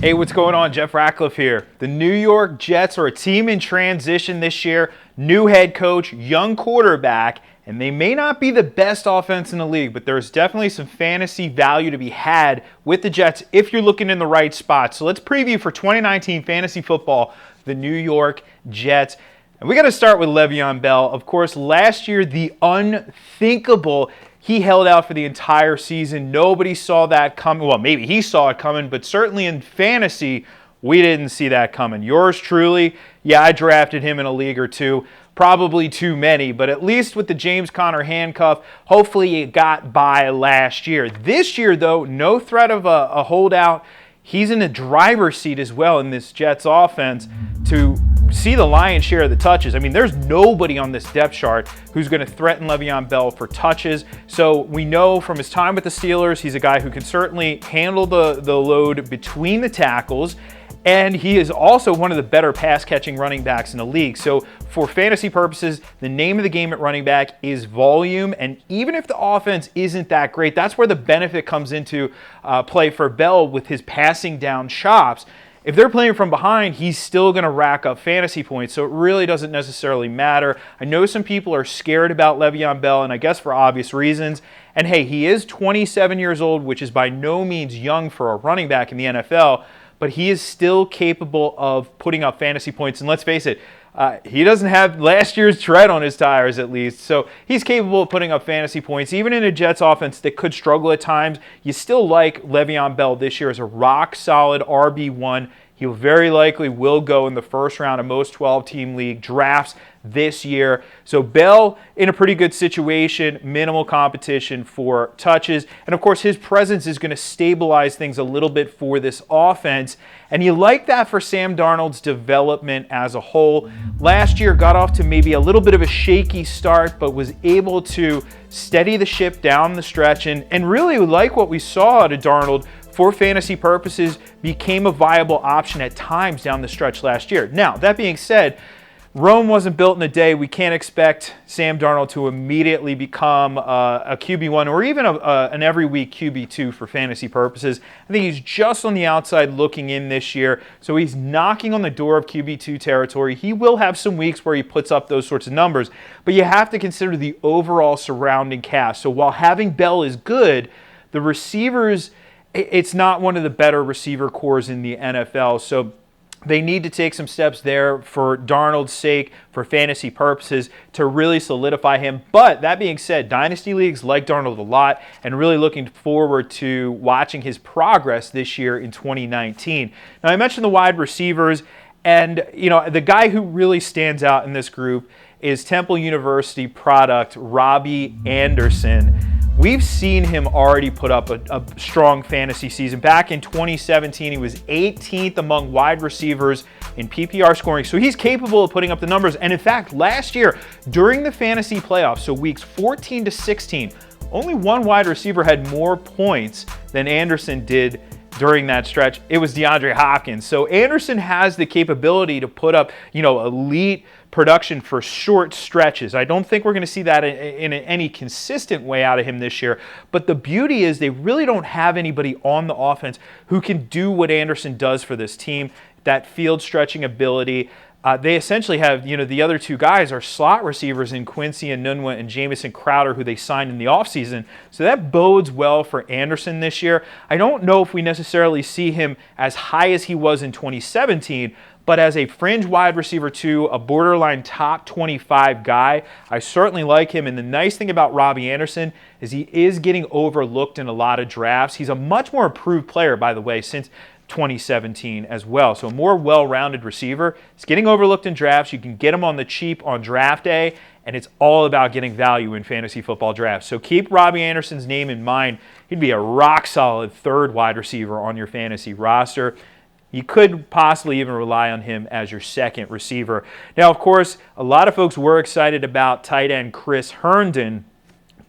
Hey, what's going on? Jeff Ratcliffe here. The New York Jets are a team in transition this year. New head coach, young quarterback, and they may not be the best offense in the league, but there's definitely some fantasy value to be had with the Jets if you're looking in the right spot. So let's preview for 2019 fantasy football, the New York Jets. And we got to start with LeVeon Bell. Of course, last year, the unthinkable. He held out for the entire season. Nobody saw that coming. Well, maybe he saw it coming, but certainly in fantasy, we didn't see that coming. Yours truly, yeah, I drafted him in a league or two. Probably too many, but at least with the James Conner handcuff, hopefully it got by last year. This year, though, no threat of a holdout. He's in the driver's seat as well in this Jets offense to see the lion's share of the touches. I mean, there's nobody on this depth chart who's going to threaten LeVeon Bell for touches. So we know from his time with the Steelers, he's a guy who can certainly handle the load between the tackles. And he is also one of the better pass-catching running backs in the league. So for fantasy purposes, the name of the game at running back is volume. And even if the offense isn't that great, that's where the benefit comes into play for Bell with his passing down chops. If they're playing from behind, he's still going to rack up fantasy points, so it really doesn't necessarily matter. I know some people are scared about LeVeon Bell, and I guess for obvious reasons. And hey, he is 27 years old, which is by no means young for a running back in the NFL, but he is still capable of putting up fantasy points. And let's face it, he doesn't have last year's tread on his tires at least, so he's capable of putting up fantasy points. Even in a Jets offense that could struggle at times, you still like LeVeon Bell this year as a rock-solid RB1. He very likely will go in the first round of most 12-team league drafts this year. So Bell in a pretty good situation, minimal competition for touches. And of course, his presence is going to stabilize things a little bit for this offense. And you like that for Sam Darnold's development as a whole. Last year got off to maybe a little bit of a shaky start, but was able to steady the ship down the stretch. And really like what we saw out of Darnold for fantasy purposes, became a viable option at times down the stretch last year. Now, that being said, Rome wasn't built in a day. We can't expect Sam Darnold to immediately become a QB1 or even an every week QB2 for fantasy purposes. I think he's just on the outside looking in this year, so he's knocking on the door of QB2 territory. He will have some weeks where he puts up those sorts of numbers, but you have to consider the overall surrounding cast. So while having Bell is good, the receivers, it's not one of the better receiver cores in the NFL, so they need to take some steps there for Darnold's sake, for fantasy purposes, to really solidify him. But that being said, Dynasty Leagues like Darnold a lot and really looking forward to watching his progress this year in 2019. Now, I mentioned the wide receivers, and the guy who really stands out in this group is Temple University product Robby Anderson. We've seen him already put up a strong fantasy season. Back in 2017, he was 18th among wide receivers in PPR scoring. So he's capable of putting up the numbers. And in fact, last year, during the fantasy playoffs, so weeks 14 to 16, only one wide receiver had more points than Anderson did during that stretch. It was DeAndre Hopkins. So Anderson has the capability to put up, elite production for short stretches. I don't think we're going to see that in any consistent way out of him this year. But the beauty is they really don't have anybody on the offense who can do what Anderson does for this team, that field stretching ability. They essentially have, the other two guys are slot receivers in Quincy Enunwa and Jamison Crowder, who they signed in the offseason. So that bodes well for Anderson this year. I don't know if we necessarily see him as high as he was in 2017, but as a fringe wide receiver too, a borderline top 25 guy, I certainly like him. And the nice thing about Robby Anderson is he is getting overlooked in a lot of drafts. He's a much more improved player, by the way, since 2017 as well. So a more well-rounded receiver. He's getting overlooked in drafts. You can get him on the cheap on draft day, and it's all about getting value in fantasy football drafts. So keep Robby Anderson's name in mind. He'd be a rock-solid third wide receiver on your fantasy roster. You could possibly even rely on him as your second receiver. Now, of course, a lot of folks were excited about tight end Chris Herndon,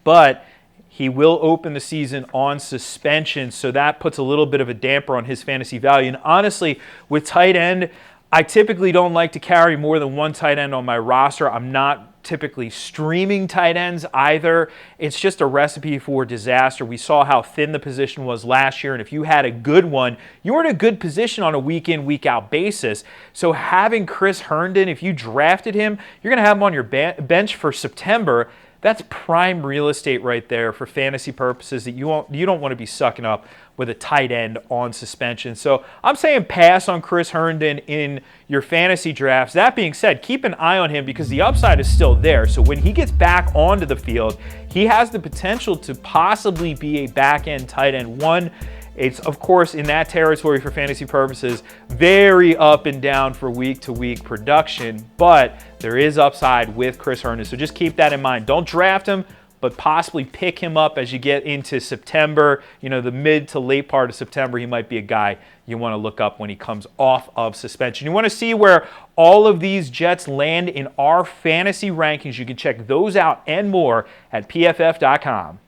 but he will open the season on suspension, so that puts a little bit of a damper on his fantasy value. And honestly, with tight end, I typically don't like to carry more than one tight end on my roster. I'm not typically streaming tight ends either. It's just a recipe for disaster. We saw how thin the position was last year, and if you had a good one, you were in a good position on a week-in, week-out basis. So having Chris Herndon, if you drafted him, you're going to have him on your bench for September. That's prime real estate right there for fantasy purposes that you don't want to be sucking up with a tight end on suspension. So I'm saying pass on Chris Herndon in your fantasy drafts. That being said, keep an eye on him because the upside is still there. So when he gets back onto the field, he has the potential to possibly be a back-end tight end one. It's, of course, in that territory for fantasy purposes, very up and down for week-to-week production, but there is upside with Chris Herndon, so just keep that in mind. Don't draft him, but possibly pick him up as you get into September. You know, the mid to late part of September, he might be a guy you want to look up when he comes off of suspension. You want to see where all of these Jets land in our fantasy rankings. You can check those out and more at PFF.com.